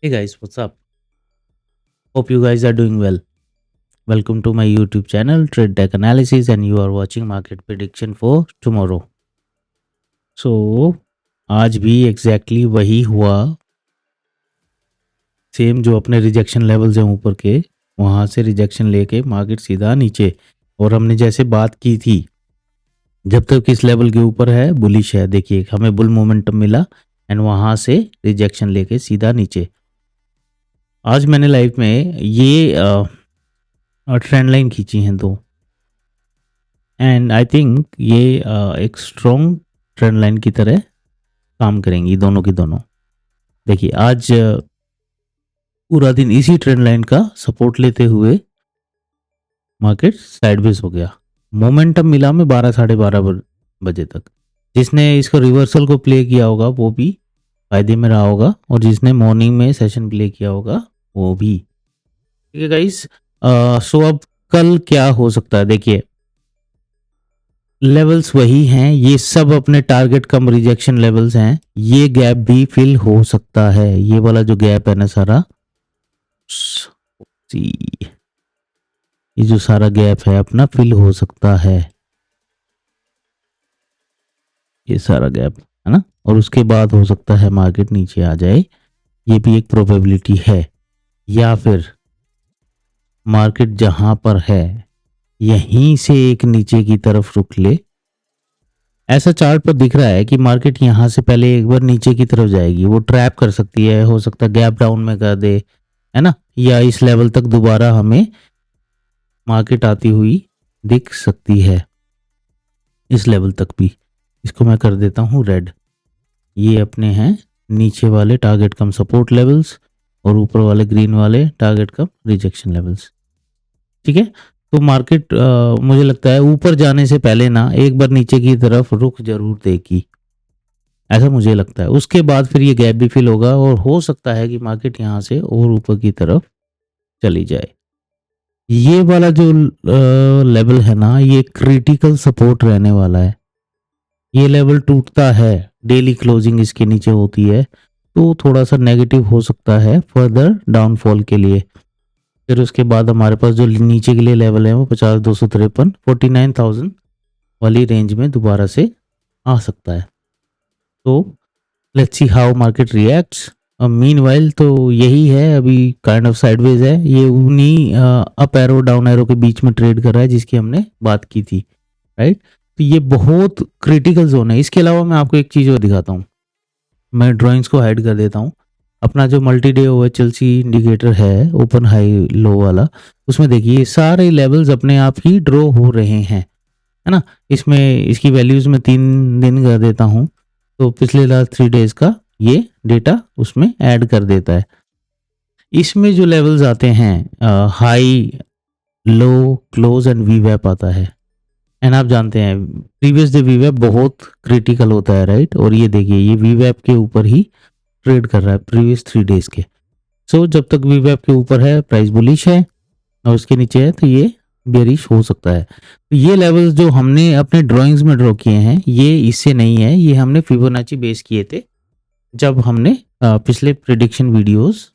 Hey guys, what's up? Hope you guys are doing well. Welcome to my YouTube channel Trade Tech Analysis and you are watching market prediction for tomorrow. So आज भी exactly वही हुआ same जो अपने rejection levels हैं ऊपर के वहाँ से रिजेक्शन लेके मार्केट सीधा नीचे और हमने जैसे बात की थी जब तक इस लेवल के ऊपर है बुलिश है। देखिए हमें बुल मोमेंटम मिला एंड वहाँ से रिजेक्शन लेके सीधा नीचे। आज मैंने लाइव में ये ट्रेंड लाइन खींची हैं दो एंड आई थिंक ये एक स्ट्रॉन्ग ट्रेंड लाइन की तरह काम करेंगी दोनों की दोनों। देखिए आज पूरा दिन इसी ट्रेंड लाइन का सपोर्ट लेते हुए मार्केट साइडवेज हो गया। मोमेंटम मिला में 12 साढ़े 12 बजे तक। जिसने इसको रिवर्सल को प्ले किया होगा वो भी फायदे में रहा होगा और जिसने मॉर्निंग में सेशन प्ले किया होगा वो भी। ठीक है गाइस, सो अब कल क्या हो सकता है। देखिए लेवल्स वही हैं, ये सब अपने टारगेट कम रिजेक्शन लेवल्स हैं। ये गैप भी फिल हो सकता है, ये वाला जो गैप है ना सारा ये जो सारा गैप है अपना फिल हो सकता है, ये सारा गैप है ना। और उसके बाद हो सकता है मार्केट नीचे आ जाए, ये भी एक प्रोबेबिलिटी है। या फिर मार्केट जहां पर है यहीं से एक नीचे की तरफ रुक ले। ऐसा चार्ट पर दिख रहा है कि मार्केट यहां से पहले एक बार नीचे की तरफ जाएगी, वो ट्रैप कर सकती है, हो सकता है गैप डाउन में कर दे, है ना। या इस लेवल तक दोबारा हमें मार्केट आती हुई दिख सकती है, इस लेवल तक भी। इसको मैं कर देता हूँ रेड। ये अपने हैं नीचे वाले टारगेट कम सपोर्ट लेवल्स और ऊपर वाले ग्रीन वाले टारगेट कम रिजेक्शन लेवल्स। ठीक है, तो मार्केट मुझे लगता है ऊपर जाने से पहले ना एक बार नीचे की तरफ रुख जरूर देगी, ऐसा मुझे लगता है। उसके बाद फिर ये गैप भी फिल होगा और हो सकता है कि मार्केट यहाँ से और ऊपर की तरफ चली जाए। ये वाला जो लेवल है ना ये क्रिटिकल सपोर्ट रहने वाला है। ये लेवल टूटता है, डेली क्लोजिंग इसके नीचे होती है तो थोड़ा सा नेगेटिव हो सकता है फर्दर डाउनफॉल के लिए। फिर उसके बाद हमारे पास जो नीचे के लिए लेवल है वो 50,253 49,000 वाली रेंज में दोबारा से आ सकता है। तो let's see how market reacts. Meanwhile तो यही है, अभी काइंड ऑफ साइडवेज है। ये उन्हीं अप एरो डाउन एरो के बीच में ट्रेड कर रहा है जिसकी हमने बात की थी, राइट। तो ये बहुत क्रिटिकल जोन है। इसके अलावा मैं आपको एक चीज़ और दिखाता हूँ, मैं ड्राइंग्स को हाइड कर देता हूँ। अपना जो मल्टी डे OHLC इंडिकेटर है ओपन हाई लो वाला, उसमें देखिए सारे लेवल्स अपने आप ही ड्रॉ हो रहे हैं, है ना। इसमें इसकी वैल्यूज में 3 दिन कर देता हूँ तो पिछले लास्ट 3 डेज का ये डेटा उसमें ऐड कर देता है। इसमें जो लेवल्स आते हैं हाई लो क्लोज एंड वीवैप आता है। एंड आप जानते हैं प्रीवियस डे वीवैप बहुत क्रिटिकल होता है, राइट। और ये देखिए ये वीवैप के ऊपर ही ट्रेड कर रहा है प्रीवियस 3 डेज के। सो जब तक वीवैप के ऊपर है प्राइस बुलिश है और उसके नीचे है तो ये बेरिश हो सकता है। तो ये लेवल्स जो हमने अपने ड्राइंग्स में ड्रॉ किए हैं ये इससे नहीं है, ये हमने फिबोनाची बेस किए थे जब हमने पिछले प्रिडिक्शन वीडियोस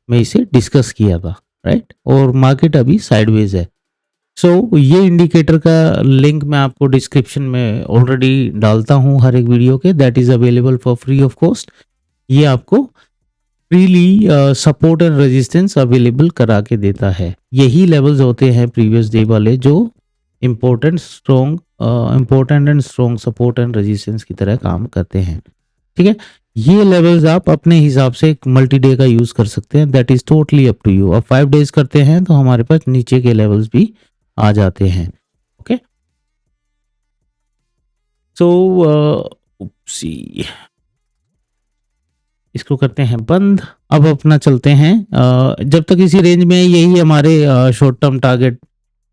में इसे डिस्कस किया था, राइट। और मार्केट अभी साइडवेज है। सो ये इंडिकेटर का लिंक मैं आपको डिस्क्रिप्शन में ऑलरेडी डालता हूँ हर एक वीडियो के, that is available for free of cost. ये आपको freely support and resistance available करा के देता है। यही लेवल्स होते हैं प्रीवियस डे वाले जो important and strong support and resistance की तरह काम करते हैं। ठीक है, ये लेवल्स आप अपने हिसाब से एक मल्टी डे का यूज कर सकते हैं, that is totally up to you. अब 5 डेज करते हैं तो हमारे पास नीचे के लेवल्स भी आ जाते हैं। ओके, सो इसको करते हैं बंद। अब अपना चलते हैं जब तक इसी रेंज में यही हमारे शॉर्ट टर्म टारगेट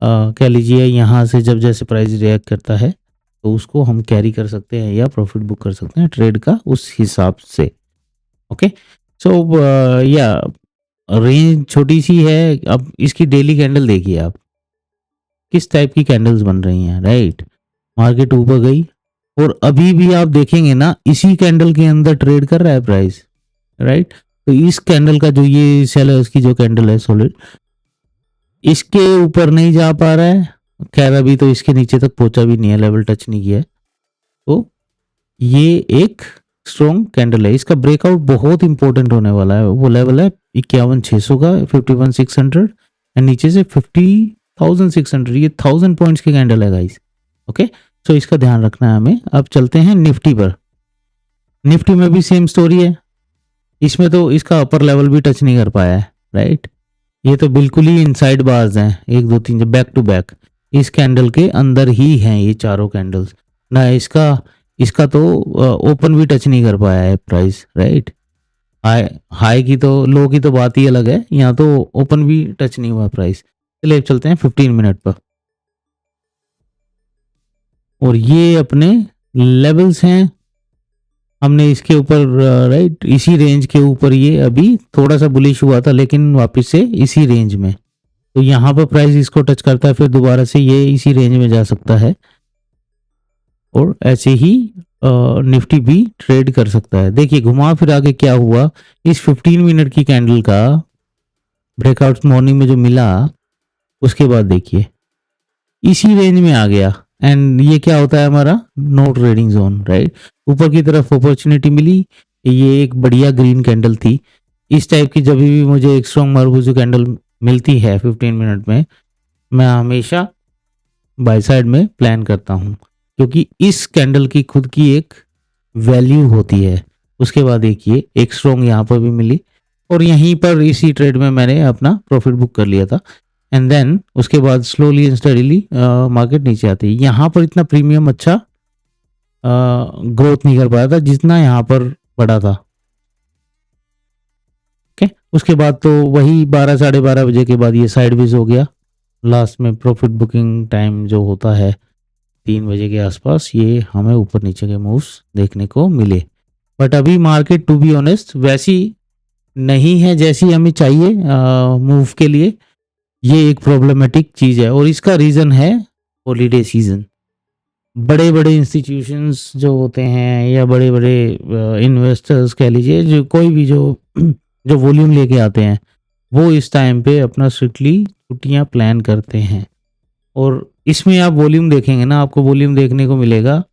कह लीजिए। यहाँ से जब जैसे प्राइस रिएक्ट करता है तो उसको हम कैरी कर सकते हैं या प्रॉफिट बुक कर सकते हैं ट्रेड का उस हिसाब से। ओके, सो या रेंज छोटी सी है। अब इसकी डेली कैंडल देखिए आप किस टाइप की कैंडल्स बन रही हैं, राइट। मार्केट ऊपर गई और अभी भी आप देखेंगे ना इसी कैंडल के अंदर ट्रेड कर रहा है प्राइस, राइट। तो इस कैंडल का जो ये सेलर्स की जो कैंडल है सॉलिड, इसके ऊपर नहीं जा पा रहा है। खैर अभी तो इसके नीचे तक पहुंचा भी नहीं है, लेवल टच नहीं किया है। तो ये एक स्ट्रॉन्ग कैंडल है। इसका ब्रेकआउट बहुत इंपॉर्टेंट होने वाला है। वो लेवल है 51,600 का, 51,600, एंड नीचे से 50,600। ये 1000 पॉइंट्स की कैंडल है गाइस। ओके, सो इसका ध्यान रखना है हमें। अब चलते हैं निफ्टी पर। निफ्टी में भी सेम स्टोरी है। इसमें तो इसका अपर लेवल भी टच नहीं कर पाया है, राइट। ये तो बिल्कुल ही इनसाइड बार्स हैं, 1 2 3 बैक टू बैक इस कैंडल के अंदर ही हैं ये चारों कैंडल्स ना। इसका इसका तो ओपन भी टच नहीं कर पाया है प्राइस, राइट। हाई हाई की तो, लो की तो बात ही अलग है, यहाँ तो ओपन भी टच नहीं हुआ प्राइस। चलिए अब चलते हैं 15 मिनट पर। और ये अपने लेवल्स हैं। हमने इसके ऊपर राइट, इसी रेंज के ऊपर ये अभी थोड़ा सा बुलिश हुआ था, लेकिन वापस से इसी रेंज में। तो यहाँ पर प्राइस इसको टच करता है, फिर दोबारा से ये इसी रेंज में जा सकता है। और ऐसे ही निफ्टी भी ट्रेड कर सकता है। देखिए घुमा फिर आगे क्या हुआ, इस 15 मिनट की कैंडल का ब्रेकआउट मॉर्निंग में जो मिला, उसके बाद देखिए इसी रेंज में आ गया। एंड ये क्या होता है हमारा नो ट्रेडिंग जोन, राइट। ऊपर की तरफ अपॉर्चुनिटी मिली, ये एक बढ़िया ग्रीन कैंडल थी। इस टाइप की जब भी मुझे एक स्ट्रॉन्ग मार्बुजो कैंडल मिलती है 15 मिनट में, मैं हमेशा बाय साइड में प्लान करता हूँ, क्योंकि इस कैंडल की खुद की एक वैल्यू होती है। उसके बाद देखिए एक स्ट्रॉन्ग यहाँ पर भी मिली, और यहीं पर इसी ट्रेड में मैंने अपना प्रॉफिट बुक कर लिया था। एंड देन उसके बाद स्लोली एंड स्टडीली मार्केट नीचे आती है। यहाँ पर इतना प्रीमियम अच्छा ग्रोथ नहीं कर पाया था जितना यहाँ पर बढ़ा था। ओके, उसके बाद तो वही 12 साढ़े 12 बजे के बाद ये साइडवेज हो गया। लास्ट में प्रॉफिट बुकिंग टाइम जो होता है 3 बजे के आसपास, ये हमें ऊपर नीचे के मूव्स देखने को मिले। बट अभी मार्केट टू बी ऑनेस्ट वैसी नहीं है जैसी हमें चाहिए मूव के लिए। ये एक प्रॉब्लमेटिक चीज़ है, और इसका रीज़न है हॉलीडे सीजन। बड़े बड़े इंस्टीट्यूशंस जो होते हैं, या बड़े बड़े इन्वेस्टर्स कह लीजिए, जो कोई भी जो जो वॉल्यूम लेके आते हैं, वो इस टाइम पे अपना स्ट्रिक्टली छुट्टियां प्लान करते हैं। और इसमें आप वॉल्यूम देखेंगे ना, आपको वॉल्यूम देखने को मिलेगा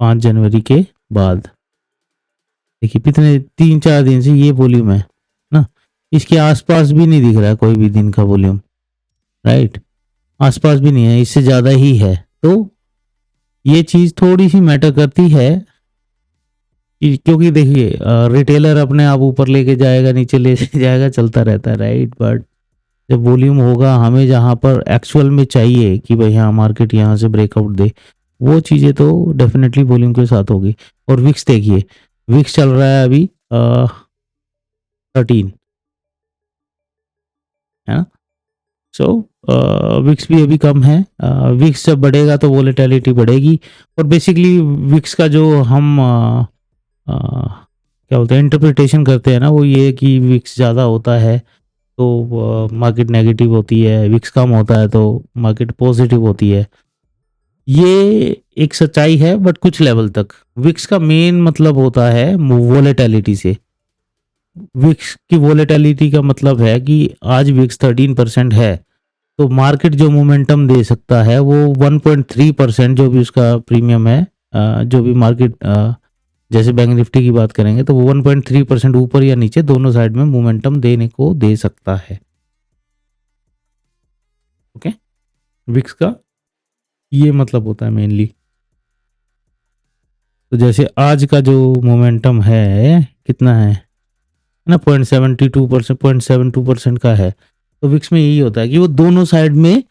5 जनवरी के बाद। देखिए कितने 3-4 दिन से ये वॉल्यूम है ना, इसके आसपास भी नहीं दिख रहा है कोई भी दिन का वॉल्यूम, राइट। आसपास भी नहीं है, इससे ज़्यादा ही है। तो ये चीज़ थोड़ी सी मैटर करती है, क्योंकि देखिए रिटेलर अपने आप ऊपर लेके जाएगा, नीचे ले जाएगा, चलता रहता है, राइट। बट जब वॉल्यूम होगा, हमें जहाँ पर एक्चुअल में चाहिए कि भाई हाँ मार्केट यहाँ से ब्रेकआउट दे, वो चीज़ें तो डेफिनेटली वॉल्यूम के साथ होगी। और विक्स देखिए, विक्स चल रहा है अभी 13, है ना। सो विक्स भी अभी कम है। विक्स जब बढ़ेगा तो वोलेटिलिटी बढ़ेगी। और बेसिकली विक्स का जो हम क्या बोलते हैं इंटरप्रिटेशन करते हैं ना, वो ये है कि विक्स ज़्यादा होता है तो मार्केट नेगेटिव होती है, विक्स कम होता है तो मार्केट पॉजिटिव होती है। ये एक सच्चाई है, बट कुछ लेवल तक। विक्स का मेन मतलब होता है वोलेटिलिटी से। विक्स की वोलेटिलिटी का मतलब है कि आज विक्स 13% है, तो मार्केट जो मोमेंटम दे सकता है वो 1.3% जो भी उसका प्रीमियम है, जो भी मार्केट जैसे बैंक निफ्टी की बात करेंगे तो वो 1.3% ऊपर या नीचे दोनों साइड में मोमेंटम देने को दे सकता है। ओके, विक्स का ये मतलब होता है मेनली। तो जैसे आज का जो मोमेंटम है कितना है ना, 0.72%, 0.72% का है। तो विक्स में यही होता है कि वो दोनों साइड में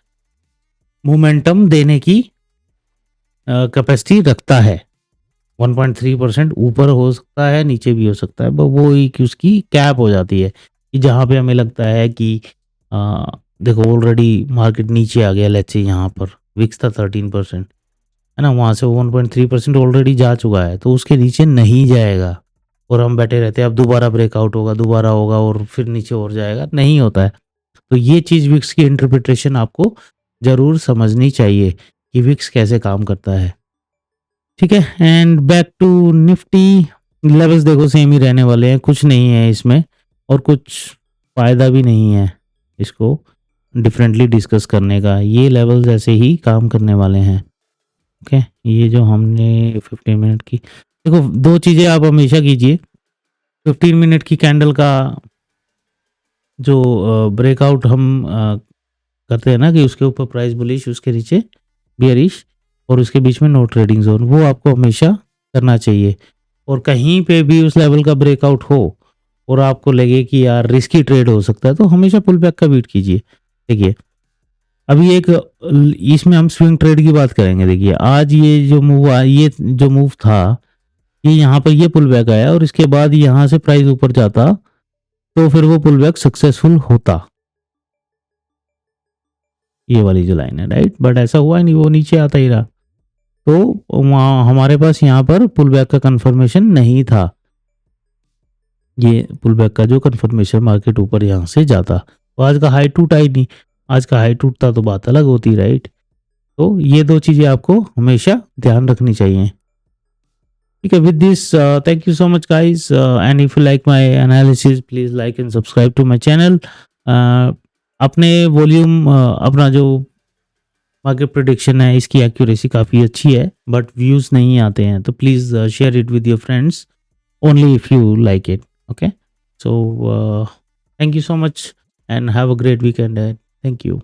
मोमेंटम देने की कैपेसिटी रखता है। 1.3% ऊपर हो सकता है, नीचे भी हो सकता है, बट वो एक उसकी कैप हो जाती है कि जहाँ पे हमें लगता है कि देखो ऑलरेडी मार्केट नीचे आ गया, लेट्स से यहाँ पर विक्स था 13%, है ना, वहाँ से 1.3% ऑलरेडी जा चुका है, तो उसके नीचे नहीं जाएगा। और हम बैठे रहते हैं अब दोबारा ब्रेकआउट होगा, दोबारा होगा और फिर नीचे और जाएगा, नहीं होता है। तो ये चीज़ विक्स की इंटरप्रिटेशन आपको ज़रूर समझनी चाहिए कि विक्स कैसे काम करता है। ठीक है, and back to Nifty. Levels देखो सेम ही रहने वाले हैं, कुछ नहीं है इसमें और कुछ फ़ायदा भी नहीं है इसको डिफरेंटली डिस्कस करने का। ये लेवल्स ऐसे ही काम करने वाले हैं। ओके, ये जो हमने 15 मिनट की, देखो 2 चीज़ें आप हमेशा कीजिए। 15 मिनट की कैंडल का जो ब्रेकआउट हम करते हैं ना कि उसके ऊपर प्राइस बुलिश, उसके नीचे बियरिश और उसके बीच में नो ट्रेडिंग जोन, वो आपको हमेशा करना चाहिए। और कहीं पे भी उस लेवल का ब्रेकआउट हो और आपको लगे कि यार रिस्की ट्रेड हो सकता है, तो हमेशा पुल बैक का वेट कीजिए। देखिए अभी एक इसमें हम स्विंग ट्रेड की बात करेंगे। देखिए आज ये जो मूव ये जो मूव था, ये यहाँ पर ये पुल बैक आया और इसके बाद यहाँ से प्राइस ऊपर जाता तो फिर वो पुल बैक सक्सेसफुल होता, ये वाली जो लाइन है, राइट। बट ऐसा हुआ ही नहीं, वो नीचे आता ही रहा। तो वहाँ हमारे पास यहाँ पर पुल बैक का कंफर्मेशन नहीं था। ये पुल बैक का जो कंफर्मेशन मार्केट ऊपर यहाँ से जाता, तो आज का हाई टूटा ही नहीं। आज का हाई टूटता तो बात अलग होती, राइट। तो ये 2 चीज़ें आपको हमेशा ध्यान रखनी चाहिए। ठीक है, with this thank you so much guys, and if you like my analysis please like and subscribe to my channel. अपने वॉल्यूम अपना जो मार्केट प्रेडिक्शन है इसकी एक्यूरेसी काफ़ी अच्छी है, बट व्यूज़ नहीं आते हैं, तो please share it with your friends only if you like it. Okay, so thank you so much and have a great weekend ahead. Thank you.